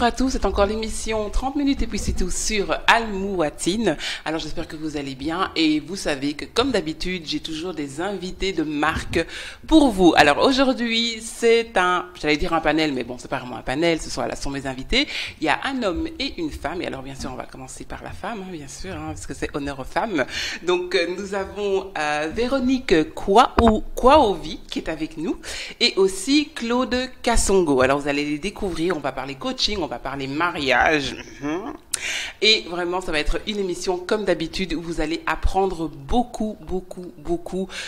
à tous, c'est encore l'émission 30 minutes et puis c'est tout sur Al Mouatine. Alors j'espère que vous allez bien et vous savez que comme d'habitude, j'ai toujours des invités de marque pour vous. Alors aujourd'hui, c'est j'allais dire un panel, mais bon, c'est pas vraiment un panel, ce sont mes invités. Il y a un homme et une femme et alors bien sûr, on va commencer par la femme, bien sûr, parce que c'est honneur aux femmes. Donc nous avons Véronique Kwaovi qui est avec nous et aussi Claude Kassongo. Alors vous allez les découvrir, on va parler coaching, on va parler mariage. Et vraiment, ça va être une émission comme d'habitude où vous allez apprendre beaucoup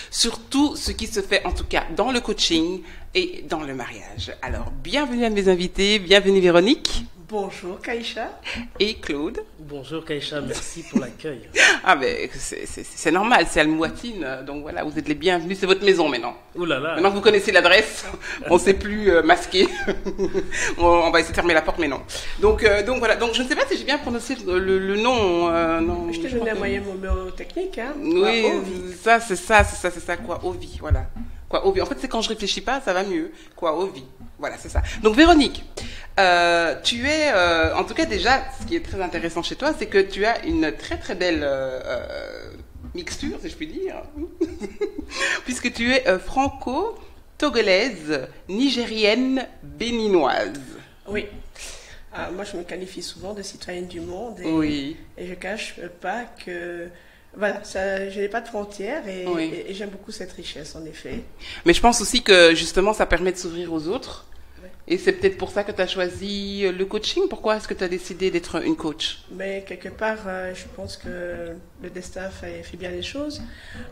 sur tout ce qui se fait en tout cas dans le coaching et dans le mariage. Alors, bienvenue à mes invités, bienvenue Véronique. Bonjour Kaïcha. Et Claude. Bonjour Kaïcha, merci pour l'accueil. Ah ben c'est normal, c'est Al Mouatine, donc voilà, vous êtes les bienvenus, c'est votre maison maintenant. Ouh là là. Maintenant que vous connaissez l'adresse, on ne sait plus masquer. On va essayer de fermer la porte, mais non. Donc voilà, donc je ne sais pas si j'ai bien prononcé le nom. Non, je t'ai donné un moyen mot technique, hein. Oui, ça c'est ça, quoi, Ovi, voilà. Quoi, Ovi. En fait, c'est quand je réfléchis pas, ça va mieux. Quoi, Ovi. Voilà, c'est ça. Donc, Véronique, tu es, en tout cas, déjà, ce qui est très intéressant chez toi, c'est que tu as une très belle mixture, si je puis dire, puisque tu es franco-togolaise, nigérienne, béninoise. Oui. Moi, je me qualifie souvent de citoyenne du monde et, oui. Et je cache pas que... Voilà, je n'ai pas de frontières et j'aime beaucoup cette richesse, en effet. Mais je pense aussi que, justement, ça permet de s'ouvrir aux autres. Oui. Et c'est peut-être pour ça que tu as choisi le coaching. Pourquoi est-ce que tu as décidé d'être une coach? Mais quelque part, je pense que le destin fait bien les choses.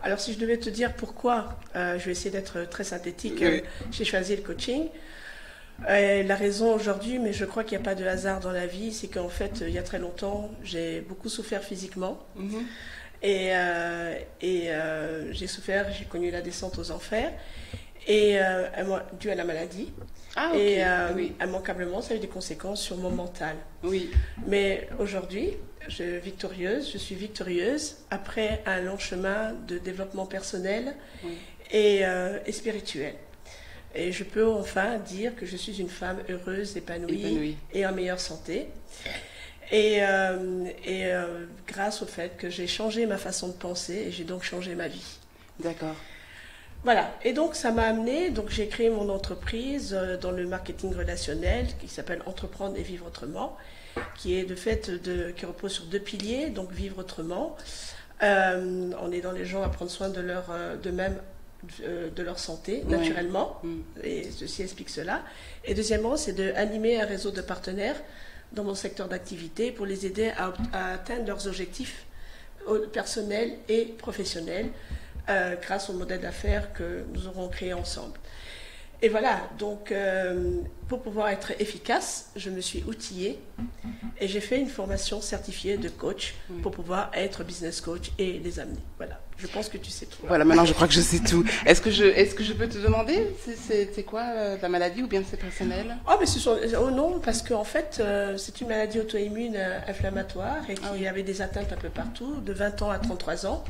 Alors, si je devais te dire pourquoi, je vais essayer d'être très synthétique, j'ai choisi le coaching. La raison aujourd'hui, mais je crois qu'il n'y a pas de hasard dans la vie, c'est qu'en fait, il y a très longtemps, j'ai beaucoup souffert physiquement. Mm-hmm. Et j'ai souffert, j'ai connu la descente aux enfers, et dû à la maladie. Ah, okay. Et immanquablement, ça a eu des conséquences sur mon mental. Oui. Mais aujourd'hui, je suis victorieuse après un long chemin de développement personnel et spirituel. Et je peux enfin dire que je suis une femme heureuse, épanouie. Et en meilleure santé. Et grâce au fait que j'ai changé ma façon de penser et j'ai donc changé ma vie. D'accord. Voilà. Et donc ça m'a amené, donc j'ai créé mon entreprise dans le marketing relationnel qui s'appelle Entreprendre et Vivre Autrement, qui qui repose sur 2 piliers, donc vivre autrement, en aidant les gens à prendre soin de leur santé naturellement, et ceci explique cela. Et deuxièmement, c'est d'animer un réseau de partenaires dans mon secteur d'activité pour les aider à atteindre leurs objectifs personnels et professionnels grâce au modèle d'affaires que nous aurons créé ensemble. Et voilà, donc pour pouvoir être efficace, je me suis outillée et j'ai fait une formation certifiée de coach pour pouvoir être business coach et les amener. Voilà, je pense que tu sais tout. Voilà, maintenant je crois que je sais tout. Est-ce que je peux te demander c'est quoi ta maladie ou bien c'est personnel? Oh non, parce qu'en fait c'est une maladie auto-immune inflammatoire et qui avait des atteintes un peu partout, de 20 ans à 33 ans.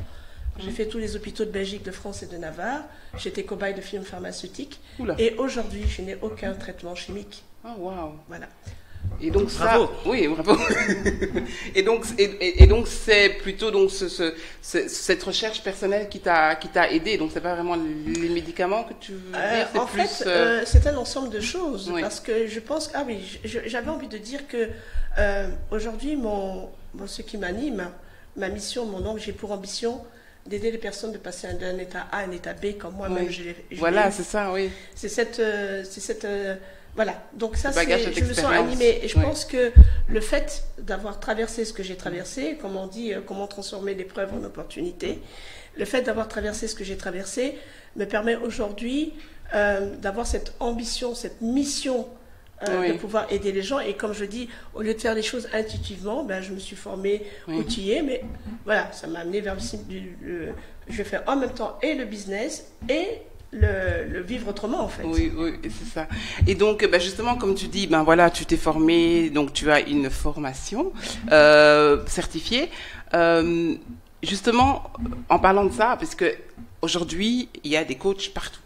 J'ai fait tous les hôpitaux de Belgique, de France et de Navarre. J'étais cobaye de firmes pharmaceutiques. Oula. Et aujourd'hui, je n'ai aucun traitement chimique. Oh, waouh. Voilà. Et donc bravo. Ça, oui, bravo. et donc c'est plutôt donc cette recherche personnelle qui t'a aidé. Donc c'est pas vraiment les médicaments que tu veux dire. En fait, c'est un ensemble de choses parce que je pense j'avais envie de dire que aujourd'hui ce qui m'anime, ma mission, j'ai pour ambition d'aider les personnes de passer d'un état A à un état B comme moi-même je l'ai. Voilà, c'est ça, oui. C'est cette voilà. Donc ça, je me sens animée. Et je pense que le fait d'avoir traversé ce que j'ai traversé, comme on dit, comment transformer l'épreuve en opportunité, le fait d'avoir traversé ce que j'ai traversé me permet aujourd'hui d'avoir cette ambition, cette mission de pouvoir aider les gens. Et comme je dis, au lieu de faire les choses intuitivement, je me suis formée, outillée, mais voilà, ça m'a amené vers je vais faire en même temps et le business et le vivre autrement en fait. Oui, c'est ça. Et donc, justement, comme tu dis, voilà, tu t'es formée, donc tu as une formation certifiée. Justement, en parlant de ça, parce que aujourd'hui, il y a des coachs partout.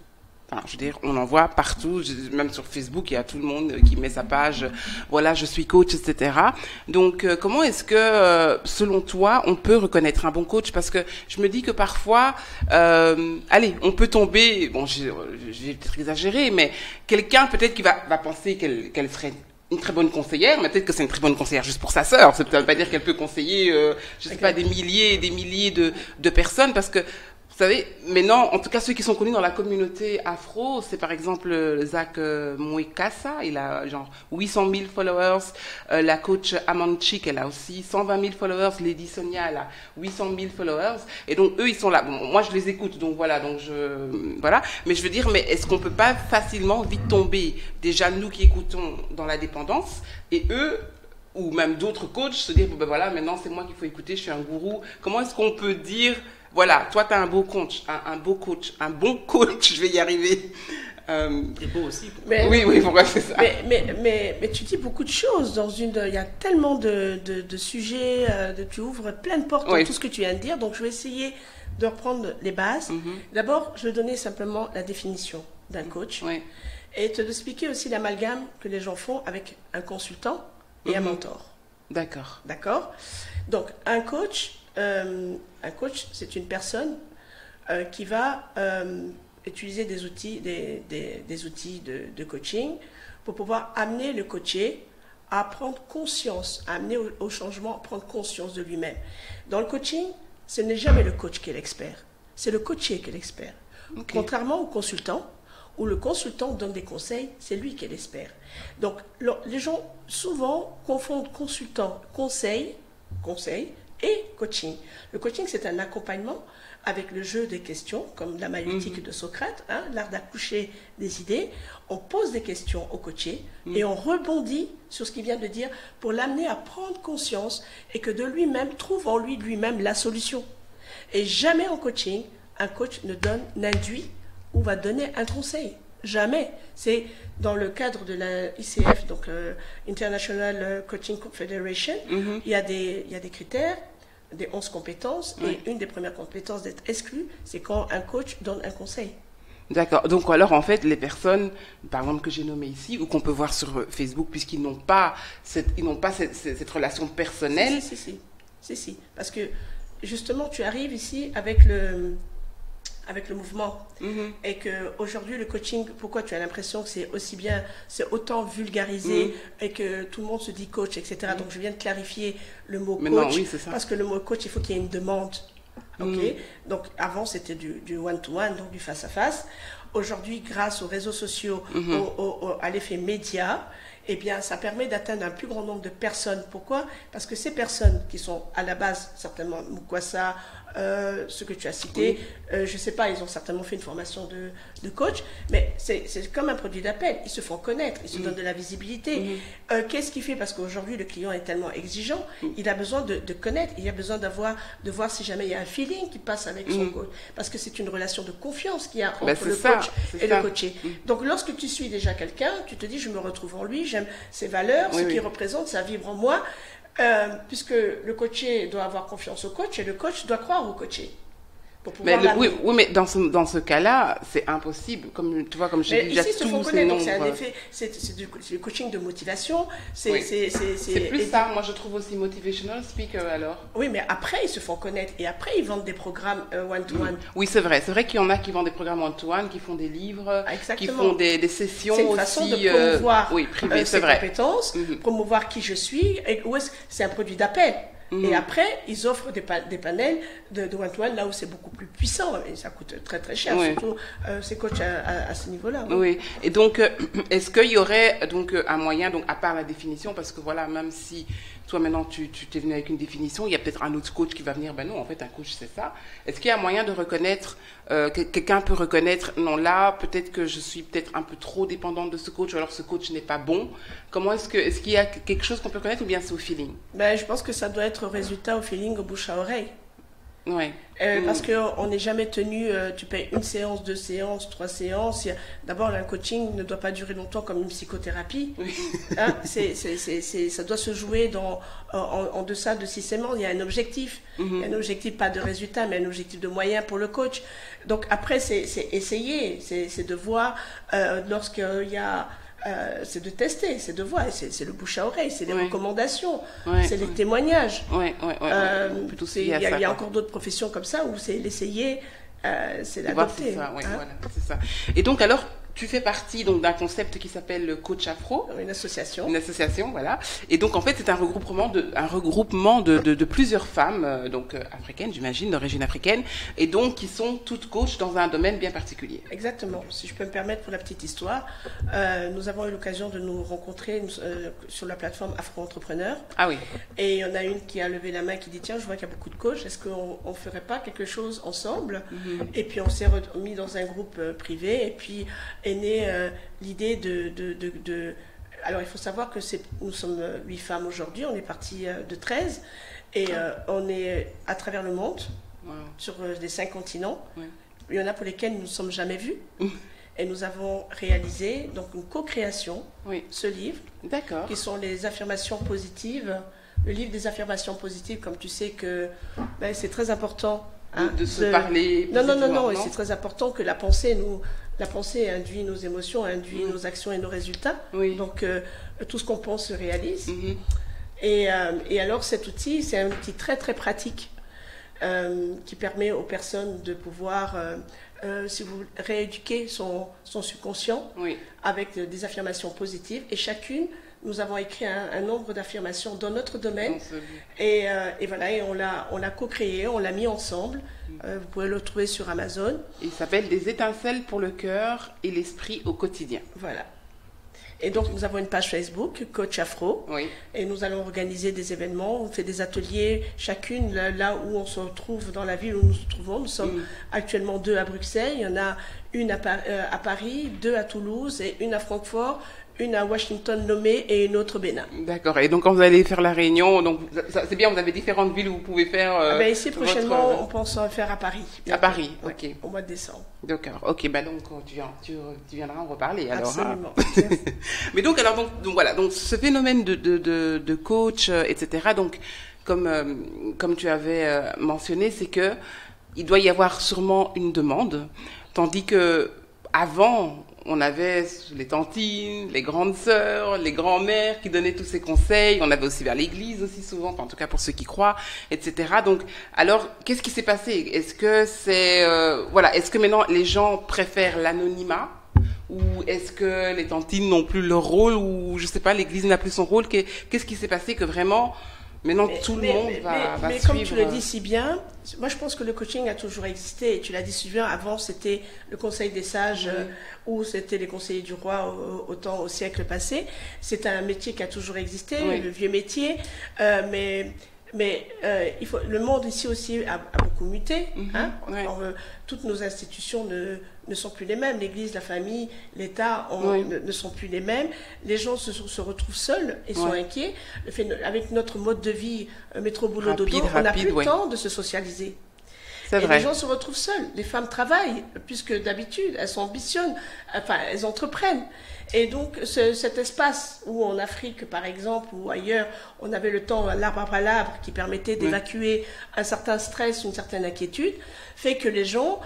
enfin, je veux dire, on en voit partout, même sur Facebook, il y a tout le monde qui met sa page, voilà, je suis coach, etc. Donc, comment est-ce que, selon toi, on peut reconnaître un bon coach? Parce que je me dis que parfois, allez, on peut tomber, bon, j'ai peut-être exagéré, mais quelqu'un peut-être qui va penser qu'elle serait une très bonne conseillère, mais peut-être que c'est une très bonne conseillère juste pour sa sœur. Ça ne veut pas dire qu'elle peut conseiller, je sais pas, des milliers et des milliers de personnes, parce que, vous savez, maintenant, en tout cas, ceux qui sont connus dans la communauté afro, c'est par exemple Zach Mwekassa, il a genre 800 000 followers, la coach Amanchik, elle a aussi 120 000 followers, Lady Sonia, elle a 800 000 followers, et donc eux, ils sont là. Bon, moi, je les écoute, donc voilà, voilà. Mais je veux dire, mais est-ce qu'on peut pas facilement vite tomber, déjà nous qui écoutons dans la dépendance, et eux, ou même d'autres coachs, se dire, bon, ben voilà, maintenant c'est moi qu'il faut écouter, je suis un gourou. Comment est-ce qu'on peut dire, voilà, toi tu as un beau coach, un bon coach, je vais y arriver. Et beau aussi. Oui, pourquoi c'est ça? Mais tu dis beaucoup de choses il y a tellement de sujets, tu ouvres plein de portes dans tout ce que tu viens de dire, donc je vais essayer de reprendre les bases. D'abord, je vais donner simplement la définition d'un coach et te expliquer aussi l'amalgame que les gens font avec un consultant et un mentor. D'accord. Donc, un coach, c'est une personne qui va utiliser des outils, des outils de coaching pour pouvoir amener le coaché à prendre conscience, à amener au changement, à prendre conscience de lui-même. Dans le coaching, ce n'est jamais le coach qui est l'expert, c'est le coaché qui est l'expert. Okay. Contrairement au consultant, où le consultant donne des conseils, c'est lui qui est l'expert. Donc, les gens souvent confondent consultant, conseil et coaching. Le coaching, c'est un accompagnement avec le jeu des questions, comme la maïeutique de Socrate, l'art d'accoucher des idées. On pose des questions au coaché et on rebondit sur ce qu'il vient de dire pour l'amener à prendre conscience et que de lui-même trouve en lui-même la solution. Et jamais en coaching, un coach n'induit ou va donner un conseil. Jamais. C'est dans le cadre de la ICF, donc International Coaching Confederation, il y a des critères, des 11 compétences, et une des premières compétences d'être exclue, c'est quand un coach donne un conseil. D'accord. Donc alors en fait, les personnes, par exemple que j'ai nommées ici, ou qu'on peut voir sur Facebook, puisqu'ils n'ont pas cette relation personnelle. Si. Parce que justement, tu arrives ici avec le mouvement. Et qu'aujourd'hui, le coaching, pourquoi tu as l'impression que c'est autant vulgarisé et que tout le monde se dit coach, etc. Donc, je viens de clarifier le mot coach. Non, oui, c'est ça. Parce que le mot coach, il faut qu'il y ait une demande. Okay. Donc, avant, c'était du one-to-one, donc du face-à-face. Aujourd'hui, grâce aux réseaux sociaux, à l'effet média, eh bien, ça permet d'atteindre un plus grand nombre de personnes. Pourquoi? Parce que ces personnes qui sont à la base, certainement, Mukwasa, ce que tu as cité, je ne sais pas, ils ont certainement fait une formation de coach, mais c'est comme un produit d'appel. Ils se font connaître, ils se donnent de la visibilité. Qu'est-ce qu'il fait? Parce qu'aujourd'hui, le client est tellement exigeant, il a besoin de connaître, il a besoin de voir si jamais il y a un feeling qui passe avec son coach. Parce que c'est une relation de confiance qu'il y a entre le coach et le coaché. Donc, lorsque tu suis déjà quelqu'un, tu te dis, je me retrouve en lui, j'aime ses valeurs, ce qu'il représente, ça vibre en moi. Puisque le coaché doit avoir confiance au coach et le coach doit croire au coaché. Mais dans ce cas-là, c'est impossible. Comme tu vois, comme je dis déjà tous ces nombres. C'est du coaching de motivation. C'est plus ça. Moi, je trouve aussi motivational speaker alors. Oui, mais après ils se font connaître et après ils vendent des programmes one-to-one. Oui, c'est vrai. C'est vrai qu'il y en a qui vendent des programmes one-to-one, qui font des livres, qui font des sessions aussi. C'est une façon de promouvoir privées, ses compétences, promouvoir qui je suis. C'est un produit d'appel. Et après, ils offrent des panels de one-to-one là où c'est beaucoup plus puissant et ça coûte très très cher, surtout ces coachs à ce niveau-là. Oui. Et donc, est-ce qu'il y aurait donc un moyen, donc à part la définition, parce que voilà, même si toi maintenant tu t'es venu avec une définition, il y a peut-être un autre coach qui va venir, ben non, en fait un coach c'est ça. Est-ce qu'il y a un moyen de reconnaître, quelqu'un peut reconnaître, non là, peut-être que je suis peut-être un peu trop dépendante de ce coach, ou alors ce coach n'est pas bon. Comment est-ce qu'il y a quelque chose qu'on peut reconnaître ou bien c'est au feeling? Ben, je pense que ça doit être au résultat, au feeling, au bouche à oreille. Ouais. Parce qu'on n'est jamais tenu, tu payes 1 séance, 2 séances, 3 séances. D'abord, un coaching ne doit pas durer longtemps comme une psychothérapie. Oui. Hein, ça doit se jouer en deçà de 6 semaines. Il y a un objectif. Il y a un objectif, pas de résultat, mais un objectif de moyens pour le coach. Donc après, c'est essayer, c'est de voir lorsqu'il y a... c'est de tester, c'est de voir, c'est le bouche à oreille, c'est les recommandations, c'est les témoignages. Il y a encore d'autres professions comme ça où c'est l'essayer, c'est l'adopter. Voilà, c'est ça. Et donc alors, tu fais partie donc d'un concept qui s'appelle le Coach Afro. Une association. Une association, voilà. Et donc en fait, c'est un regroupement de plusieurs femmes, donc africaines, j'imagine, d'origine africaine, et donc qui sont toutes coachs dans un domaine bien particulier. Exactement. Si je peux me permettre pour la petite histoire, nous avons eu l'occasion de nous rencontrer sur la plateforme Afro Entrepreneur. Ah oui. Et il y en a une qui a levé la main qui dit tiens, je vois qu'il y a beaucoup de coachs, est-ce qu'on ne ferait pas quelque chose ensemble? Et puis on s'est remis dans un groupe privé, et puis est née l'idée de... Alors, il faut savoir que nous sommes 8 femmes aujourd'hui, on est parti de 13, et on est à travers le monde, sur les 5 continents. Il y en a pour lesquels nous ne nous sommes jamais vus. Et nous avons réalisé donc une co-création, ce livre, qui sont les affirmations positives. Le livre des affirmations positives, comme tu sais que c'est très important. De se parler. Non, et c'est très important que la pensée induit nos émotions, induit nos actions et nos résultats. Donc, tout ce qu'on pense se réalise. Et alors, cet outil, c'est un outil très, très pratique qui permet aux personnes de pouvoir, si vous rééduquer son subconscient avec des affirmations positives. Et chacune, nous avons écrit un nombre d'affirmations dans notre domaine. Et voilà, et on l'a co-créé, on l'a mis ensemble. Vous pouvez le trouver sur Amazon. Il s'appelle Des étincelles pour le cœur et l'esprit au quotidien. Voilà. Et donc, nous avons une page Facebook, Coach Afro. Et nous allons organiser des événements. On fait des ateliers, chacune là où on se retrouve dans la ville où nous nous trouvons. Nous sommes actuellement 2 à Bruxelles. Il y en a une à Paris, 2 à Toulouse et une à Francfort. Une à Washington Lomé et une autre Bénin. D'accord. Et donc quand vous allez faire la réunion, donc c'est bien, vous avez différentes villes où vous pouvez faire. Ici prochainement, on pense faire à Paris. Bientôt. À Paris, ok. Au mois de décembre. D'accord. Ok. Donc tu viendras en reparler alors. Absolument. Mais donc voilà. Donc ce phénomène de coach, etc. Donc comme tu avais mentionné, c'est que il doit y avoir sûrement une demande, tandis que avant on avait les tantines, les grandes sœurs, les grands-mères qui donnaient tous ces conseils. On avait aussi vers l'église aussi souvent, enfin, en tout cas pour ceux qui croient, etc. Donc, alors, qu'est-ce qui s'est passé? Est-ce que est-ce que maintenant les gens préfèrent l'anonymat? Ou est-ce que les tantines n'ont plus leur rôle? Ou, je sais pas, l'église n'a plus son rôle? Qu'est-ce qui s'est passé que vraiment... Maintenant, tout le monde va suivre. Mais comme tu le dis si bien, moi je pense que le coaching a toujours existé. Et tu l'as dit si bien, avant c'était le conseil des sages ou c'était les conseillers du roi au siècle passé. C'est un métier qui a toujours existé, le vieux métier. Mais le monde ici aussi a beaucoup muté. Toutes nos institutions ne sont plus les mêmes. L'Église, la famille, l'État ne sont plus les mêmes. Les gens se retrouvent seuls et sont inquiets. Avec notre mode de vie métro-boulot-dodo, on n'a plus le temps de se socialiser. Et les gens se retrouvent seuls. Les femmes travaillent plus que d'habitude. Elles s'ambitionnent. Enfin, elles entreprennent. Et donc, cet espace où en Afrique, par exemple, ou ailleurs, on avait le temps, l'arbre à l'arbre, qui permettait d'évacuer un certain stress, une certaine inquiétude, fait que les gens,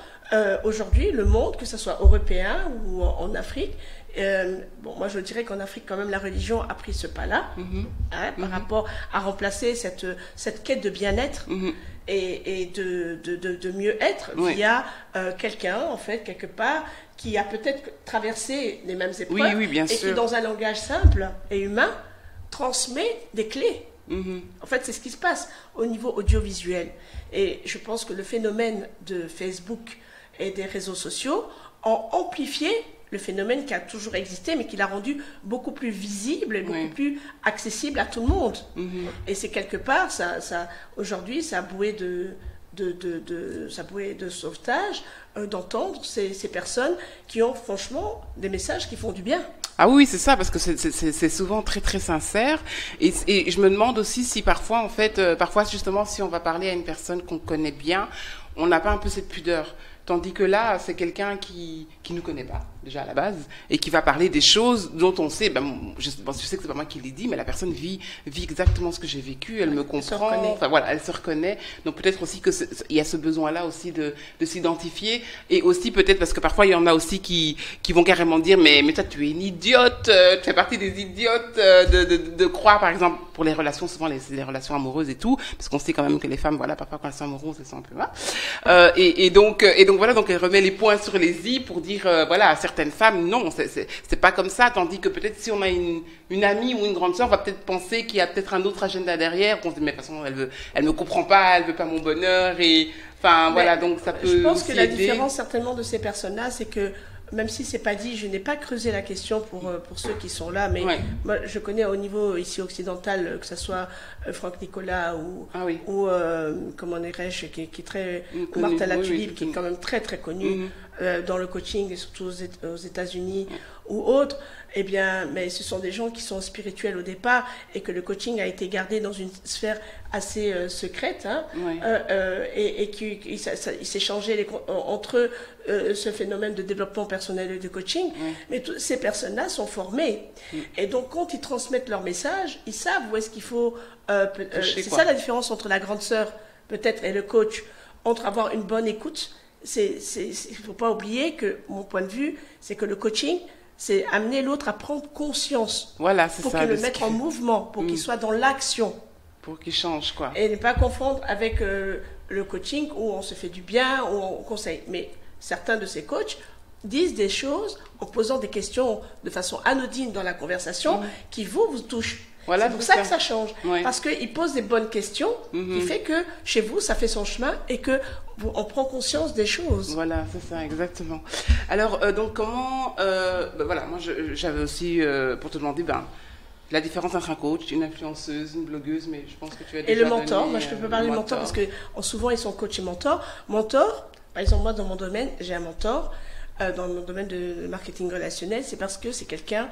aujourd'hui, le monde, que ce soit européen ou en Afrique, moi je dirais qu'en Afrique, quand même, la religion a pris ce pas-là, par rapport à remplacer cette quête de bien-être. Et de mieux être via quelqu'un, en fait, quelque part, qui a peut-être traversé les mêmes épreuves bien et sûr. qui, dans un langage simple et humain, transmet des clés. En fait, c'est ce qui se passe au niveau audiovisuel. Et je pense que le phénomène de Facebook et des réseaux sociaux ont amplifié le phénomène qui a toujours existé, mais qui l'a rendu beaucoup plus visible et beaucoup plus accessible à tout le monde. Et c'est quelque part, aujourd'hui, ça a boué de sauvetage d'entendre ces personnes qui ont franchement des messages qui font du bien. Ah oui, c'est ça, parce que c'est souvent très très sincère. Et je me demande aussi si parfois, en fait, parfois justement, si on va parler à une personne qu'on connaît bien, on n'a pas un peu cette pudeur. Tandis que là, c'est quelqu'un qui nous connaît pas, déjà à la base, et qui va parler des choses dont on sait, je sais que c'est pas moi qui l'ai dit, mais la personne vit exactement ce que j'ai vécu, elle me comprend, enfin voilà, elle se reconnaît. Donc peut-être aussi que il y a ce besoin-là aussi de s'identifier, et aussi peut-être parce que parfois il y en a aussi qui vont carrément dire, mais toi tu es une idiote, tu fais partie des idiotes de croire, par exemple, pour les relations, souvent les relations amoureuses et tout, parce qu'on sait quand même que les femmes, voilà, parfois quand elles sont amoureuses, elles sont un peu là. Et donc voilà, donc elle remet les points sur les i pour dire, voilà, à certaines femmes, non, c'est pas comme ça, tandis que peut-être si on a une amie ou une grande sœur, on va peut-être penser qu'il y a peut-être un autre agenda derrière, qu'on se dit, mais de toute façon, elle me comprend pas, elle veut pas mon bonheur, et enfin, voilà, donc ça peut. Je pense que la différence, certainement, de ces personnes-là, c'est que, même si c'est pas dit, je n'ai pas creusé la question pour ceux qui sont là, mais moi, je connais au niveau ici occidental, que ce soit Franck Nicolas ou comment dirais-je, qui est très, ou Martha Latulippe, qui est quand même très très connue dans le coaching, et surtout aux États-Unis ou autres. Eh bien, mais ce sont des gens qui sont spirituels au départ, et que le coaching a été gardé dans une sphère assez secrète, hein, et qu'il s'échangeait entre eux ce phénomène de développement personnel et de coaching. Mais ces personnes-là sont formées, et donc quand ils transmettent leur message, ils savent où est-ce qu'il faut. C'est ça la différence entre la grande sœur peut-être et le coach, entre avoir une bonne écoute. Il ne faut pas oublier que mon point de vue, c'est que le coaching, c'est amener l'autre à prendre conscience. Voilà, c'est pour ça. Pour qu'il le mette en mouvement, pour qu'il soit dans l'action. Pour qu'il change, quoi. Et ne pas confondre avec le coaching où on se fait du bien, où on conseille. Mais certains de ces coachs disent des choses en posant des questions de façon anodine dans la conversation qui vous touchent. Voilà, c'est pour ça que ça change. Parce qu'ils posent des bonnes questions qui fait que chez vous, ça fait son chemin et qu'on prend conscience des choses. Voilà, c'est ça, exactement. Alors, donc comment... voilà, moi, j'avais aussi, pour te demander, la différence entre un coach, une influenceuse, une blogueuse, mais je pense que tu as déjà Et le mentor, moi je peux parler du mentor parce que souvent ils sont coach et mentor. Mentor, par exemple moi dans mon domaine, j'ai un mentor, dans mon domaine de marketing relationnel, c'est parce que c'est quelqu'un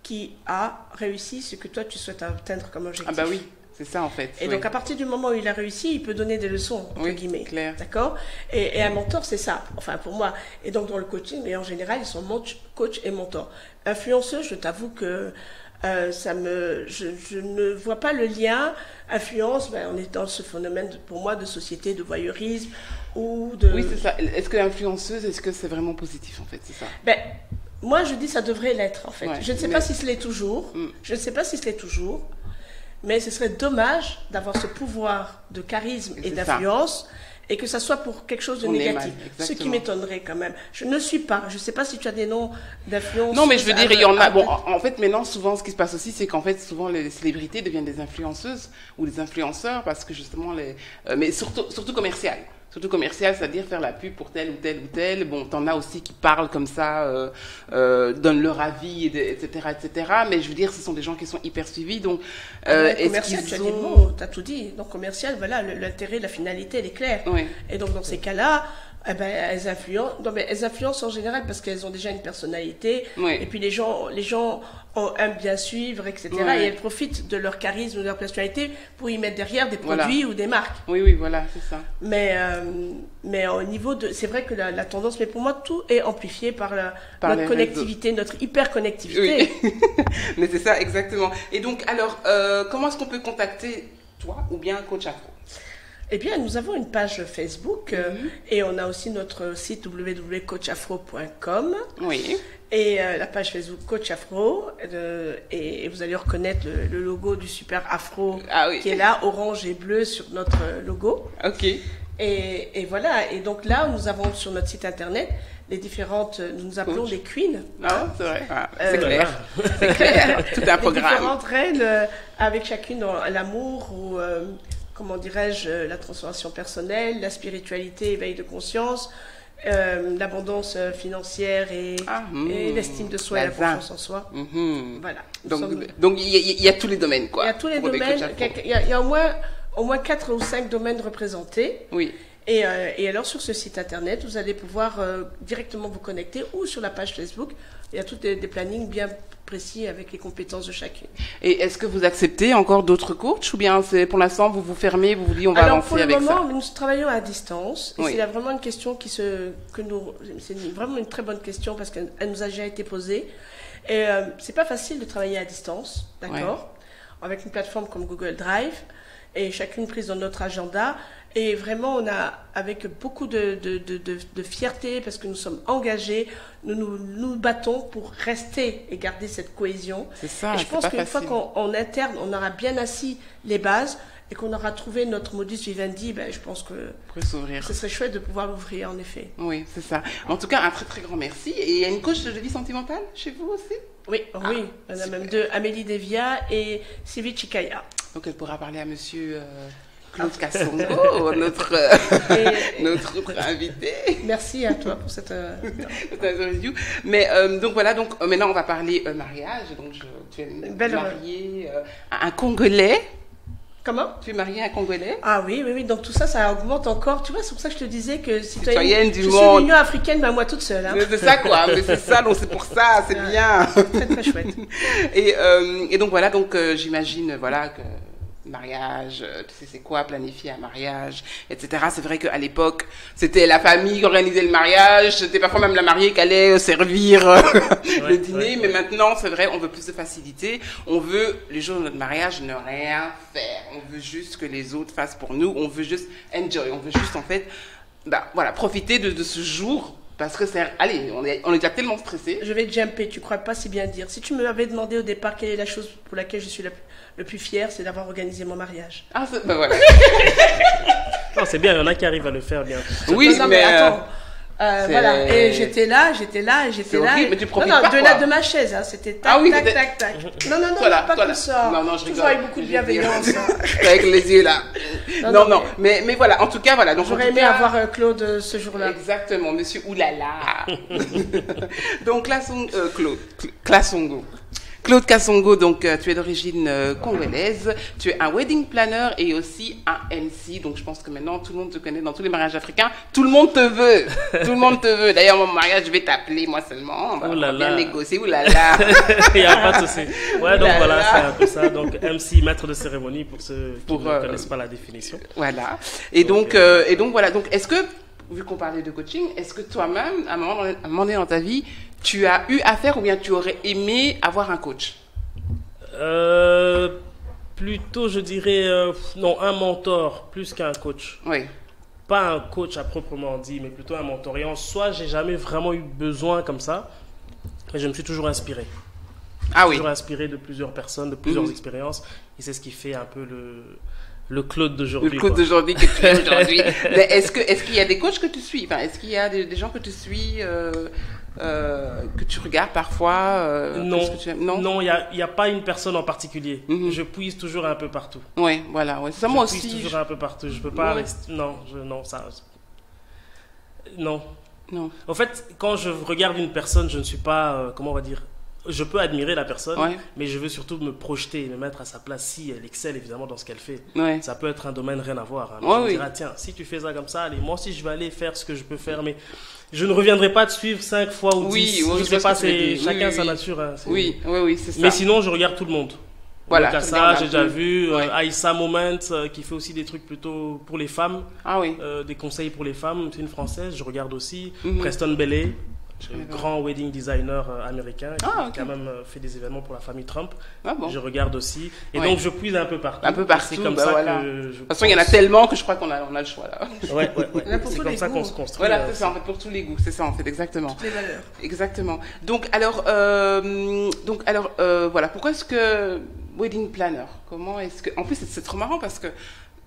qui a réussi ce que toi tu souhaites atteindre comme objectif. Ah bah oui, c'est ça en fait. Et donc à partir du moment où il a réussi, il peut donner des leçons, entre guillemets. Clair. D'accord ? Et un mentor, c'est ça, enfin pour moi. Et donc dans le coaching, mais en général, ils sont coach et mentor. Influenceuse, je t'avoue que je ne vois pas le lien. Influence, on est dans ce phénomène, pour moi, de société, de voyeurisme ou de... Oui, c'est ça. Est-ce que l'influenceuse, est-ce que c'est vraiment positif en fait, c'est ça ? Moi, je dis ça devrait l'être, en fait. Je ne sais pas si ce l'est toujours. Je ne sais pas si ce l'est toujours. Mais ce serait dommage d'avoir ce pouvoir de charisme et d'influence et que ça soit pour quelque chose de négatif. Ce qui m'étonnerait quand même. Je ne suis pas. Je ne sais pas si tu as des noms d'influence. Non, mais je veux dire, il y en a... Bon, en fait, maintenant, souvent, ce qui se passe aussi, c'est qu'en fait, souvent, les célébrités deviennent des influenceuses ou des influenceurs parce que justement, mais surtout commerciales. Surtout commercial, c'est-à-dire faire la pub pour tel ou tel ou tel. Bon, t'en as aussi qui parlent comme ça, donnent leur avis, etc., etc. Mais je veux dire, ce sont des gens qui sont hyper suivis. Donc, commercial, tu as dit le mot, t'as tout dit. Donc commercial, voilà, l'intérêt, la finalité, elle est claire. Oui. Et donc dans ces cas-là, elles influencent. Non, mais elles influencent en général parce qu'elles ont déjà une personnalité. Et puis les gens aiment bien suivre, etc. Et elles profitent de leur charisme, de leur personnalité pour y mettre derrière des produits ou des marques. Oui, voilà, c'est ça. Mais au niveau de... C'est vrai que la tendance, mais pour moi, tout est amplifié par notre connectivité, notre hyper-connectivité. Oui. Mais c'est ça, exactement. Et donc, alors, comment est-ce qu'on peut contacter toi ou bien Coach Afro ? Eh bien, nous avons une page Facebook et on a aussi notre site www.coachafro.com. Oui. Et la page Facebook Coach Afro. Et vous allez reconnaître le logo du super afro qui est là, orange et bleu sur notre logo. Ok. Et voilà. Et donc là, nous avons sur notre site internet les différentes, nous appelons les queens. Ah, c'est vrai. C'est clair. C'est clair. Tout un programme. Les différentes reines avec chacune l'amour ou... comment dirais-je, la transformation personnelle, la spiritualité, éveil de conscience, l'abondance financière et l'estime de soi et la confiance en soi. Voilà. Donc il y a tous les domaines, quoi. Il y a tous les domaines. Il y a au moins 4 ou 5 domaines représentés. Oui. Et alors sur ce site internet, vous allez pouvoir directement vous connecter ou sur la page Facebook. Il y a tous des plannings bien précis avec les compétences de chacune. Et est-ce que vous acceptez encore d'autres coachs ou bien c'est pour l'instant vous vous fermez, vous vous dites on va avancer avec ça? Alors pour le moment, nous travaillons à distance et c'est vraiment une question c'est vraiment une très bonne question parce qu'elle nous a déjà été posée. Et c'est pas facile de travailler à distance, d'accord, avec une plateforme comme Google Drive et chacune prise dans notre agenda. Et vraiment, on a, avec beaucoup de fierté, parce que nous sommes engagés, nous battons pour rester et garder cette cohésion. C'est ça, et je pense qu'une fois qu'en interne, on aura bien assis les bases et qu'on aura trouvé notre modus vivendi, ben, je pense que ce serait chouette de pouvoir l'ouvrir, en effet. Oui, c'est ça. En tout cas, un très très grand merci. Et il y a une coach de vie sentimentale chez vous aussi? Oui, oui. On a même deux, Amélie Devia et Sylvie Chikaya. Donc elle pourra parler à monsieur... Claude Kassongo, notre invité. Merci à toi pour cette interview. Mais donc voilà, donc maintenant on va parler mariage. Donc tu es mariée à un Congolais. Comment? Tu es mariée à un Congolais? Ah oui, oui, oui. Donc tout ça, ça augmente encore. Tu vois, c'est pour ça que je te disais que citoyenne du monde. Je suis l'Union africaine, mais moi toute seule. Hein. C'est ça quoi, mais c'est ça, donc c'est pour ça, c'est bien. Très très chouette. Et donc voilà, donc j'imagine voilà que mariage, tu sais c'est quoi planifier un mariage, etc. C'est vrai qu'à l'époque, c'était la famille qui organisait le mariage, c'était parfois même la mariée qui allait servir le dîner, mais maintenant, c'est vrai, on veut plus de facilité, on veut, les jours de notre mariage, ne rien faire, on veut juste que les autres fassent pour nous, on veut juste enjoy, on veut juste en fait, voilà, profiter de ce jour. Parce que allez, on est déjà tellement stressé. Je vais jumper, tu crois pas si bien dire. Si tu me m'avais demandé au départ quelle est la chose pour laquelle je suis le plus fière, c'est d'avoir organisé mon mariage. Ah, ben voilà. Non, c'est bien, il y en a qui arrivent à le faire bien. Oui, non, mais attends. Voilà, et j'étais là. Horrible, mais tu profites pas, de ma chaise, hein. C'était tac, tac. Non, voilà, pas comme ça. Non, je rigole. Toujours avec beaucoup de bienveillance. Avec les yeux là. Non, mais voilà, en tout cas, voilà. J'aurais aimé avoir Claude ce jour-là. Exactement, monsieur Oulala. Donc, Kassongo. Claude Kassongo, donc tu es d'origine congolaise, tu es un wedding planner et aussi un MC, donc je pense que maintenant tout le monde te connaît dans tous les mariages africains, tout le monde te veut, tout le monde te veut. D'ailleurs mon mariage je vais t'appeler moi seulement, on va bien négocier, oulala. Il n'y a pas de souci. Ouais, donc voilà, c'est un peu ça, donc MC, maître de cérémonie pour ceux qui ne connaissent pas la définition. Voilà, et donc voilà, donc est-ce que, vu qu'on parlait de coaching, est-ce que toi-même, à un moment donné dans ta vie, tu as eu affaire ou bien tu aurais aimé avoir un coach? Plutôt, je dirais, non, un mentor plus qu'un coach. Oui. Pas un coach à proprement dit, mais plutôt un mentor. Et en soi, j'ai jamais vraiment eu besoin comme ça, mais je me suis toujours inspiré. Ah oui. Toujours inspiré de plusieurs personnes, de plusieurs expériences, et c'est ce qui fait un peu le Claude d'aujourd'hui. Le Claude d'aujourd'hui que tu es aujourd'hui. Mais est-ce qu'il y a des coachs que tu suis? Enfin, est-ce qu'il y a des gens que tu suis que tu regardes parfois Non, il n'y a pas une personne en particulier. Je puise toujours un peu partout. Oui, voilà. Ouais. Ça, moi aussi. Je puise toujours un peu partout. Je peux pas rester... Non. En fait, quand je regarde une personne, je ne suis pas... comment on va dire? Je peux admirer la personne, mais je veux surtout me projeter et me mettre à sa place si elle excelle évidemment dans ce qu'elle fait. Ça peut être un domaine rien à voir. Hein. Je me dirais, tiens, si tu fais ça comme ça, allez, moi aussi je vais aller faire ce que je peux faire, mais je ne reviendrai pas te suivre 5 fois ou 10. Je sais pas, c'est chacun sa nature. Hein, oui, c'est ça. Mais sinon, je regarde tout le monde. Voilà. Kassa, j'ai déjà vu. Aïssa Moment, qui fait aussi des trucs plutôt pour les femmes. Ah oui. Des conseils pour les femmes. C'est une française, je regarde aussi. Preston Bellet. Grand wedding designer américain qui a quand même fait des événements pour la famille Trump. Je regarde aussi. Et donc, je puise un peu partout. Un peu partout. C'est comme ça que de toute façon, il y en a tellement que je crois qu'on a le choix là. Ouais. C'est comme ça qu'on se construit. Voilà, c'est ça, en fait, pour tous les goûts. C'est ça, en fait, exactement. Toutes les valeurs. Exactement. Donc, alors, voilà. Pourquoi est-ce que wedding planner? Comment est-ce que... En plus, c'est trop marrant parce que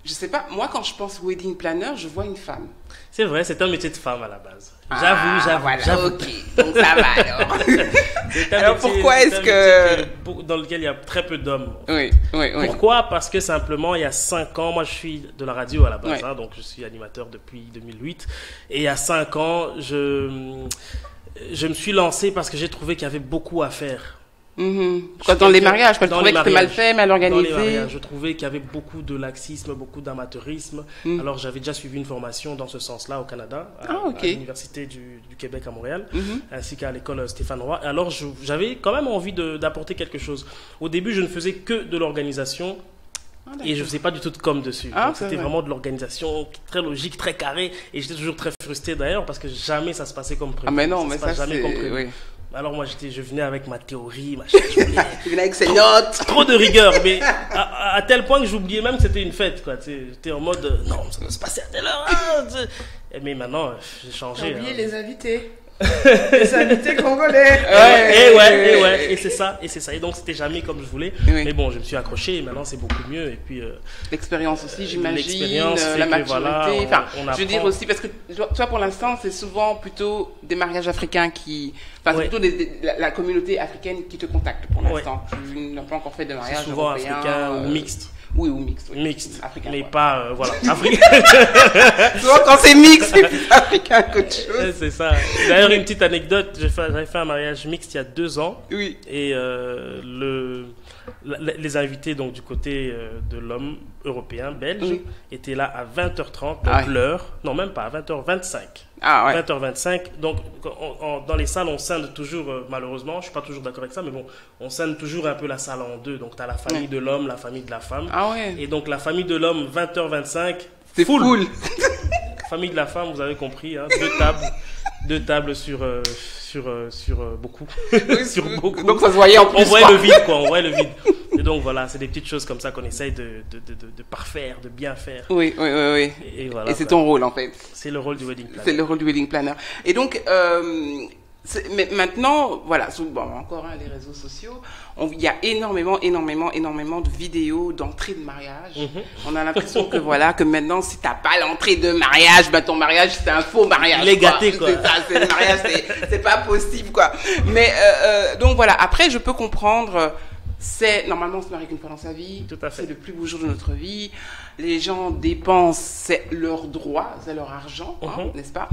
je sais pas, moi quand je pense wedding planner, je vois une femme. C'est vrai, c'est un métier de femme à la base. J'avoue. Ok, donc ça va alors. Alors pourquoi est-ce que... Dans lequel il y a très peu d'hommes. Oui. Pourquoi? Parce que simplement, il y a 5 ans, moi je suis de la radio à la base, donc je suis animateur depuis 2008. Et il y a 5 ans, je me suis lancé parce que j'ai trouvé qu'il y avait beaucoup à faire Dans les mariages, je trouvais que c'était mal fait, mal organisé. Dans les mariages, je trouvais qu'il y avait beaucoup de laxisme, beaucoup d'amateurisme. Alors j'avais déjà suivi une formation dans ce sens-là au Canada, à l'Université du Québec à Montréal, ainsi qu'à l'école Stéphane Roy. Alors j'avais quand même envie d'apporter quelque chose. Au début, je ne faisais que de l'organisation. Et je ne faisais pas du tout de com dessus. Donc c'était vraiment de l'organisation très logique, très carrée. Et j'étais toujours très frustré d'ailleurs parce que jamais ça se passait comme prévu. Ah mais non, mais ça jamais comme prévu. Oui. Alors moi je venais avec ma théorie, machin. Tu venais avec ses notes. Trop de rigueur, mais à tel point que j'oubliais même que c'était une fête, quoi. J'étais en mode non, ça doit se passer à telle heure. Mais maintenant j'ai changé. J'ai oublié les invités. Les invités congolais. Et c'est ça. Et donc c'était jamais comme je voulais. Mais bon, je me suis accroché et maintenant c'est beaucoup mieux. Et puis l'expérience aussi, j'imagine, la maturité. Je veux dire aussi parce que toi pour l'instant c'est souvent plutôt des mariages africains qui, c'est plutôt la communauté africaine qui te contacte pour l'instant. Tu n'as pas encore fait de mariage souvent européen, africain ou mixte. Oui, ou mixte. Oui. Mixte, africain, mais pas, africain. Souvent, quand c'est mixte, c'est plus africain qu'autre chose. C'est ça. D'ailleurs, une petite anecdote, j'avais fait un mariage mixte il y a 2 ans. Oui. Et les invités, donc, du côté de l'homme européen, belge, étaient là à 20h30, donc l'heure. Non, même pas, à 20h25. 20h25. Donc, dans les salles, on scinde toujours, malheureusement, je ne suis pas toujours d'accord avec ça, mais bon, on scinde toujours un peu la salle en deux. Donc, tu as la famille de l'homme, la famille de la femme. Et donc, la famille de l'homme, 20h25, c'est full. Famille de la femme, vous avez compris, hein, 2 tables sur beaucoup. Sur beaucoup. Donc, ça se voyait en plus. On voyait le vide, quoi, on voyait le vide. Et donc, voilà, c'est des petites choses comme ça qu'on essaye de parfaire, de bien faire. Oui. Et voilà. Et c'est ton rôle, en fait. C'est le rôle du wedding planner. C'est le rôle du wedding planner. Et donc, mais maintenant, voilà, encore les réseaux sociaux, il y a énormément de vidéos d'entrée de mariage. On a l'impression que que maintenant, si t'as pas l'entrée de mariage, ton mariage c'est un faux mariage. Il est gâté, quoi. C'est ça, c'est le mariage, c'est pas possible, quoi. Mais donc voilà. Après, je peux comprendre. Normalement, on se marie qu'une fois dans sa vie. Tout à fait. C'est le plus beau jour de notre vie. Les gens dépensent, c'est leur droit, c'est leur argent, n'est-ce pas?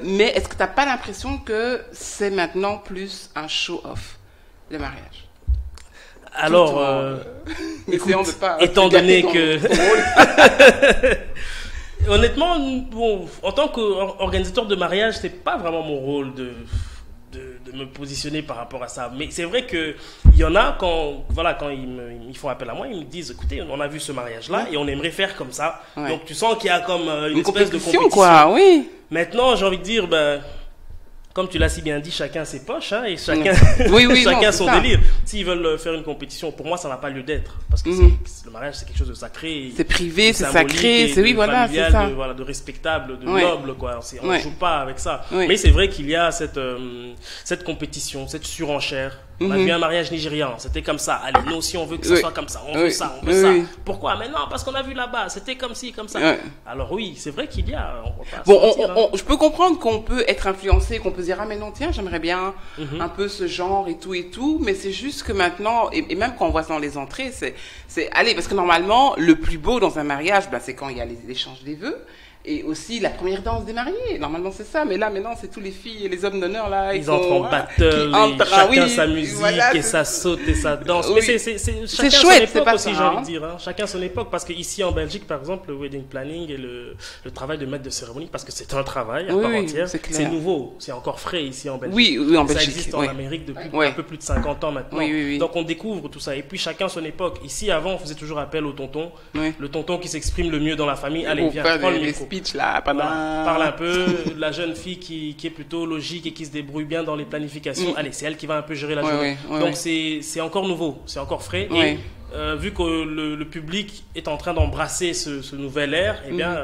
Mais est-ce que tu n'as pas l'impression que c'est maintenant plus un show-off, le mariage? Alors, étant donné que... Honnêtement, bon, en tant qu'organisateur de mariage, c'est pas vraiment mon rôle de me positionner par rapport à ça. Mais c'est vrai qu'il y en a, quand ils font appel à moi, ils me disent, écoutez, on a vu ce mariage-là et on aimerait faire comme ça. Donc tu sens qu'il y a comme une espèce de compétition. Quoi, oui. Maintenant, j'ai envie de dire, comme tu l'as si bien dit, chacun ses poches, hein, et chacun, chacun son délire. S'ils veulent faire une compétition, pour moi, ça n'a pas lieu d'être. Parce que le mariage, c'est quelque chose de sacré. C'est privé, c'est sacré, c'est familial, c'est ça. De respectable, de noble, quoi. On ne joue pas avec ça. Mais c'est vrai qu'il y a cette compétition, cette surenchère. On a vu un mariage nigérian, c'était comme ça. Allez, nous aussi, on veut que ça soit comme ça. On veut ça, on veut ça. Pourquoi? Mais non, parce qu'on a vu là-bas, c'était comme ci, comme ça. Alors oui, c'est vrai qu'il y a... je peux comprendre qu'on peut être influencé, qu'on peut dire, ah mais non, tiens, j'aimerais bien un peu ce genre et tout. Mais c'est juste que maintenant, et même quand on voit ça dans les entrées, allez, parce que normalement, le plus beau dans un mariage, c'est quand il y a l'échange des vœux. Et aussi la première danse des mariés. Normalement, c'est ça. Mais là, maintenant, c'est tous les filles et les hommes d'honneur, là. Ils entrent en battle, chacun sa musique, et ça saute et ça danse. Mais c'est chouette, c'est pas aussi, j'ai envie de dire. Hein. Chacun son époque. Parce qu'ici, en Belgique, par exemple, le wedding planning et le travail de maître de cérémonie, parce que c'est un travail à part entière. C'est nouveau. C'est encore frais ici en Belgique. Oui, en Belgique. Ça existe en Amérique depuis un peu plus de 50 ans maintenant. Donc, on découvre tout ça. Et puis, chacun son époque. Ici, avant, on faisait toujours appel au tonton. Le tonton qui s'exprime le mieux dans la famille. Allez, viens, prends le micro. Là, parle un peu, la jeune fille qui est plutôt logique et qui se débrouille bien dans les planifications, allez, c'est elle qui va un peu gérer la journée. Donc c'est encore nouveau, c'est encore frais. Et vu que le public est en train d'embrasser ce nouvel air, eh bien,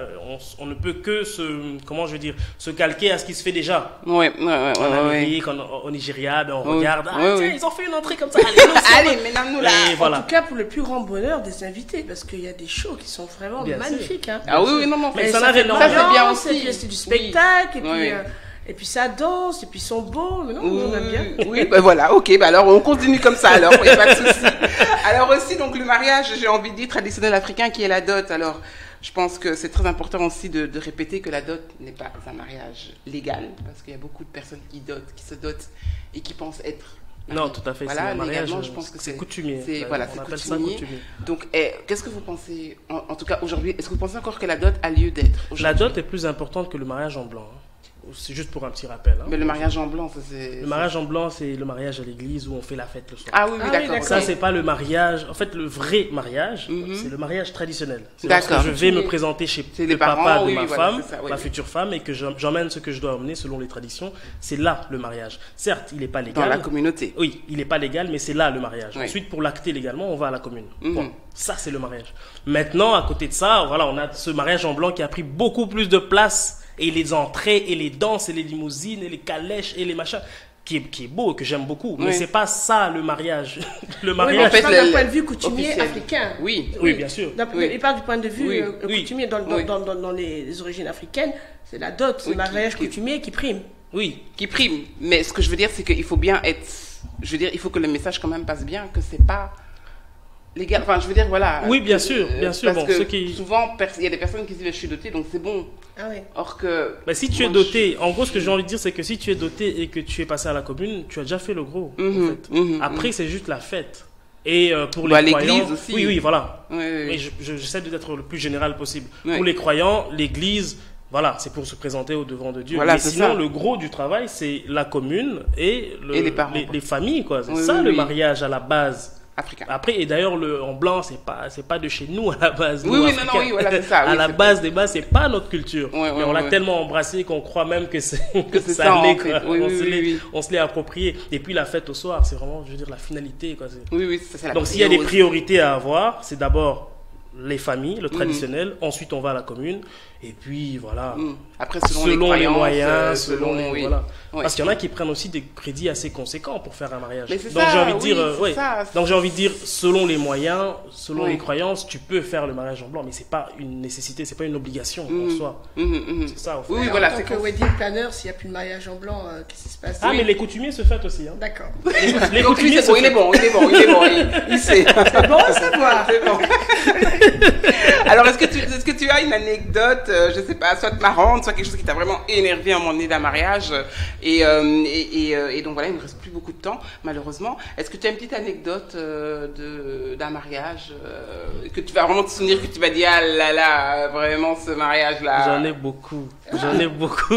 on ne peut que se calquer à ce qui se fait déjà. En Amérique, au Nigeria, on regarde, tiens, ils ont fait une entrée comme ça. Allez, maintenant nous là. En tout cas, pour le plus grand bonheur des invités, parce qu'il y a des shows qui sont vraiment magnifiques. Hein. Mais ça c'est bien aussi. C'est du spectacle, et puis ça danse, et puis ils sont beaux, mais non, on aime bien. Oui, voilà, ok, alors on continue comme ça, alors, il n'y a pas de souci. Alors aussi, donc le mariage, j'ai envie de dire, traditionnel africain, qui est la dot. Alors, je pense que c'est très important aussi de répéter que la dot n'est pas un mariage légal, parce qu'il y a beaucoup de personnes qui se dotent et qui pensent être Non, tout à fait. Voilà, légalement, je pense que c'est coutumier. Voilà, c'est coutumier. Donc, qu'est-ce que vous pensez, en tout cas aujourd'hui, est-ce que vous pensez encore que la dot a lieu d'être aujourd'hui? La dot est plus importante que le mariage en blanc. C'est juste pour un petit rappel. Mais le mariage en blanc, ça c'est... Le mariage en blanc, c'est le mariage à l'église où on fait la fête le soir. Ah oui, d'accord. Ça, c'est pas le mariage. En fait, le vrai mariage, c'est le mariage traditionnel. C'est lorsque je vais me présenter chez le papa de ma femme, ma future femme, et que j'emmène ce que je dois emmener selon les traditions. C'est là le mariage. Certes, il n'est pas légal. Dans la communauté. Oui, il n'est pas légal, mais c'est là le mariage. Ensuite, pour l'acter légalement, on va à la commune. Bon, ça, c'est le mariage. Maintenant, à côté de ça, voilà, on a ce mariage en blanc qui a pris beaucoup plus de place. Et les entrées, et les danses, et les limousines, et les calèches, et les machins, qui est beau, que j'aime beaucoup. Mais c'est pas ça le mariage. Le mariage, oui, d'un point de vue coutumier africain. Oui, bien sûr. Il parle du point de vue coutumier dans les origines africaines. C'est la dot, le mariage coutumier qui prime. Oui, qui prime. Mais ce que je veux dire, c'est qu'il faut bien être... Je veux dire, il faut que le message quand même passe bien, que c'est pas... légal, enfin je veux dire voilà. Oui, bien sûr. Parce que souvent il y a des personnes qui disent je suis doté donc c'est bon. Ah oui. Or que si tu es doté, en gros ce que j'ai envie de dire c'est que si tu es doté et que tu es passé à la commune, tu as déjà fait le gros. En fait. Après c'est juste la fête. Et pour les croyants aussi. Oui, voilà. Oui. Mais j'essaie d'être le plus général possible. Pour les croyants, l'église, voilà, c'est pour se présenter au devant de Dieu. Voilà, mais sinon, le gros du travail, c'est la commune et les parents, les familles, quoi. C'est ça le mariage à la base. Africain. Après, et d'ailleurs, en blanc, c'est pas de chez nous à la base. Oui, voilà, c'est ça. À la base des bases, c'est pas notre culture. Mais on l'a tellement embrassé qu'on croit même que ça l'est, quoi. On se l'est approprié. Et puis la fête au soir, c'est vraiment, je veux dire, la finalité, quoi. Oui, c'est ça. Donc s'il y a des priorités à avoir, c'est d'abord les familles, le traditionnel. Ensuite, on va à la commune. Et puis, voilà. Après, selon les moyens, voilà. Parce qu'il y en a qui prennent aussi des crédits assez conséquents pour faire un mariage. Donc, j'ai envie de dire, Donc, j'ai envie de dire, selon les moyens, selon les croyances, tu peux faire le mariage en blanc. Mais c'est pas une nécessité, c'est pas une obligation en soi. C'est ça, au fait. Oui, voilà. C'est que wedding planner, s'il n'y a plus de mariage en blanc, qu'est-ce qui se passe? Ah, mais les coutumiers se fêtent aussi. D'accord. Les coutumiers, il est bon. Il sait. C'est bon à savoir. C'est bon. Alors, est-ce que tu as une anecdote, je sais pas, soit marrante, soit quelque chose qui t'a vraiment énervé à un moment donné d'un mariage, et donc voilà, il ne me reste plus beaucoup de temps, malheureusement. Est-ce que tu as une petite anecdote d'un mariage que tu vas vraiment te souvenir, que tu vas dire, ah là là, vraiment ce mariage-là? J'en ai beaucoup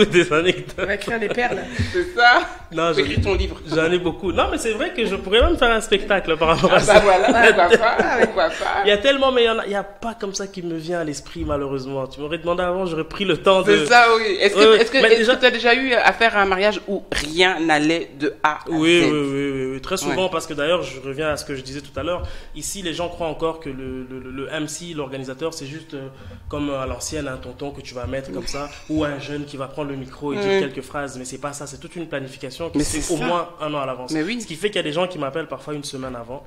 des anecdotes. On va écrire les perles. C'est ça? Non, j'ai écrit ton livre. J'en ai beaucoup. Non, mais c'est vrai que je pourrais même faire un spectacle par rapport à ça. Bah voilà, pourquoi pas. Il y a tellement, mais il n'y a pas comme ça qui me vient à l'esprit, malheureusement. Tu m'aurais demandé avant, j'aurais pris le temps de... C'est ça, oui. Est-ce que tu as déjà eu affaire à un mariage où rien n'allait de A à Z? Oui. Très souvent, parce que d'ailleurs, je reviens à ce que je disais tout à l'heure. Ici, les gens croient encore que le MC, l'organisateur, c'est juste comme à l'ancienne, un tonton que tu vas mettre comme ça, ou un jeune qui va prendre le micro et dire quelques phrases. Mais c'est pas ça, c'est toute une planification qui se fait au moins un an à l'avance. Ce qui fait qu'il y a des gens qui m'appellent parfois une semaine avant.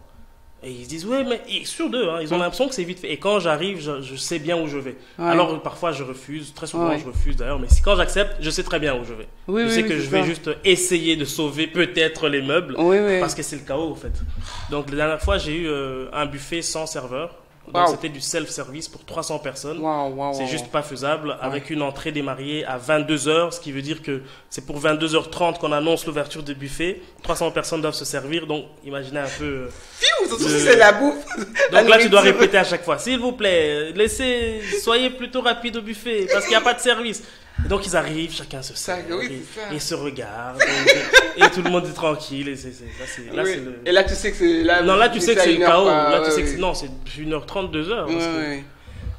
Et ils se disent, ouais, mais sur deux, ils ont l'impression que c'est vite fait. Et quand j'arrive, je sais bien où je vais. Alors, parfois, je refuse. Très souvent, je refuse d'ailleurs. Mais quand j'accepte, je sais très bien où je vais. Je sais que je vais juste essayer de sauver peut-être les meubles. Parce que c'est le chaos, en fait. Donc, la dernière fois, j'ai eu un buffet sans serveur. Donc, c'était du self-service pour 300 personnes. C'est juste pas faisable. Avec une entrée des mariés à 22h, ce qui veut dire que c'est pour 22h30 qu'on annonce l'ouverture du buffet. 300 personnes doivent se servir. Donc, imaginez un peu... c'est la bouffe. Donc là, tu dois répéter à chaque fois. S'il vous plaît, soyez plutôt rapide au buffet parce qu'il n'y a pas de service. Et donc ils arrivent, chacun se sert et se regarde et tout le monde est tranquille. Et là, tu sais que c'est là. Non, là tu sais que c'est le chaos. Là tu sais que non, c'est 1h30, 2h.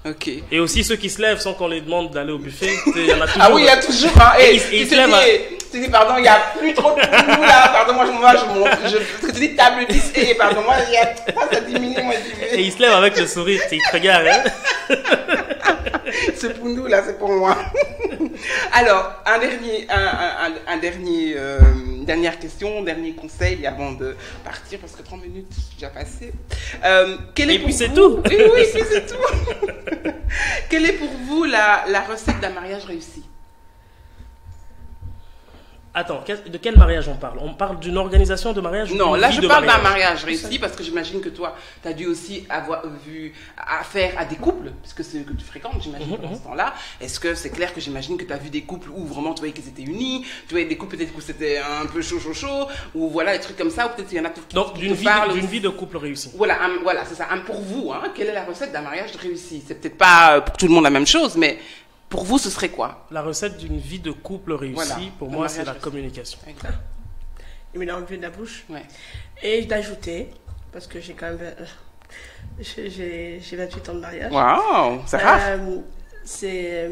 Ok. Et aussi ceux qui se lèvent sans qu'on les demande d'aller au buffet, il y en a toujours. Ah oui, il y a toujours. Ils se lèvent. Tu dis, pardon, il n'y a plus trop de nous là, pardon, moi je monte. Parce que tu dis table 10 et pardon, moi il y a 3, ça diminue, moi j'y vais. Et ils se lèvent avec le sourire, ils te regardent. Ce poundou là, c'est pour moi. Alors, dernière question, dernier conseil avant de partir parce que 30 minutes c'est déjà passé. C'est tout. Oui, c'est tout. Quelle est pour vous la recette d'un mariage réussi? Attends, de quel mariage on parle? On parle d'une organisation de mariage? Non, là je parle d'un mariage réussi parce que j'imagine que toi, tu as dû aussi avoir vu affaire à des couples, parce que c'est ce que tu fréquentes, j'imagine, pendant ce temps-là. Est-ce que c'est clair que j'imagine que tu as vu des couples où vraiment tu voyais qu'ils étaient unis, tu voyais des couples peut-être où c'était un peu chaud, ou voilà, des trucs comme ça, ou peut-être il y en a qui donc, d'une vie de couple réussi. Voilà, voilà, c'est ça. Pour vous, quelle est la recette d'un mariage réussi? C'est peut-être pas pour tout le monde la même chose, mais... Pour vous, ce serait quoi? La recette d'une vie de couple réussie, pour moi, c'est la communication. Il me l'a enlevé de la bouche. Ouais. Et d'ajouter, parce que j'ai quand même... J'ai 28 ans de mariage. Waouh, c'est rare. C'est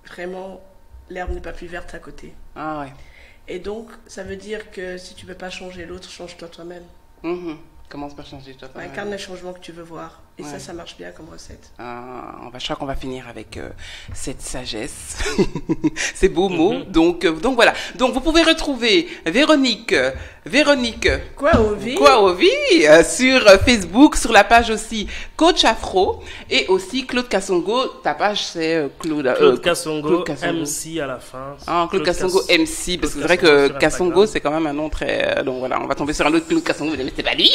vraiment... L'herbe n'est pas plus verte à côté. Ah ouais. Et donc, ça veut dire que si tu ne peux pas changer l'autre, change-toi toi-même. Commence par changer toi. Incarne le changement que tu veux voir. Et ça marche bien comme recette. Je crois qu'on va finir avec cette sagesse. Ces beaux mots. Donc voilà. Donc vous pouvez retrouver Véronique Kwaovi sur Facebook, sur la page aussi Coach Afro et aussi Claude Kassongo. Ta page c'est Claude Kassongo, MC à la fin. Claude Kassongo MC, parce que c'est vrai que Kassongo c'est quand même un nom très... Donc voilà, on va tomber sur un autre Claude Kassongo, mais c'est pas lui.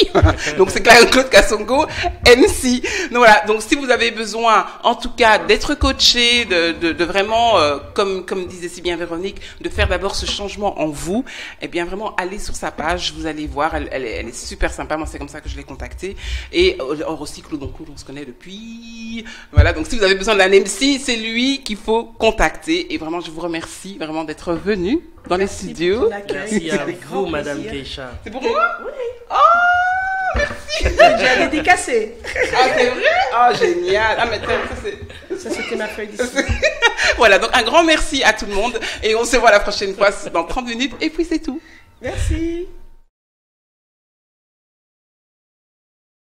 Donc c'est Claude Kassongo MC. Donc voilà, donc si vous avez besoin en tout cas d'être coaché, de vraiment comme disait si bien Véronique, de faire d'abord ce changement en vous, eh bien vraiment allez sur sa page, vous allez voir, elle est super sympa. Moi c'est comme ça que je l'ai contactée. Et aussi Claude, on se connaît depuis. Voilà, donc si vous avez besoin d'un MC, c'est lui qu'il faut contacter. Et vraiment je vous remercie vraiment d'être venu dans les studios. Merci à vous Madame Keisha. C'est pour moi? Oui. Oh, merci. J'ai dédicacé. Ah, c'est vrai? Ah, génial. Ah, mais ça, c'était ma feuille d'ici. Voilà, donc un grand merci à tout le monde. Et on se voit la prochaine fois dans 30 minutes. Et puis, c'est tout. Merci.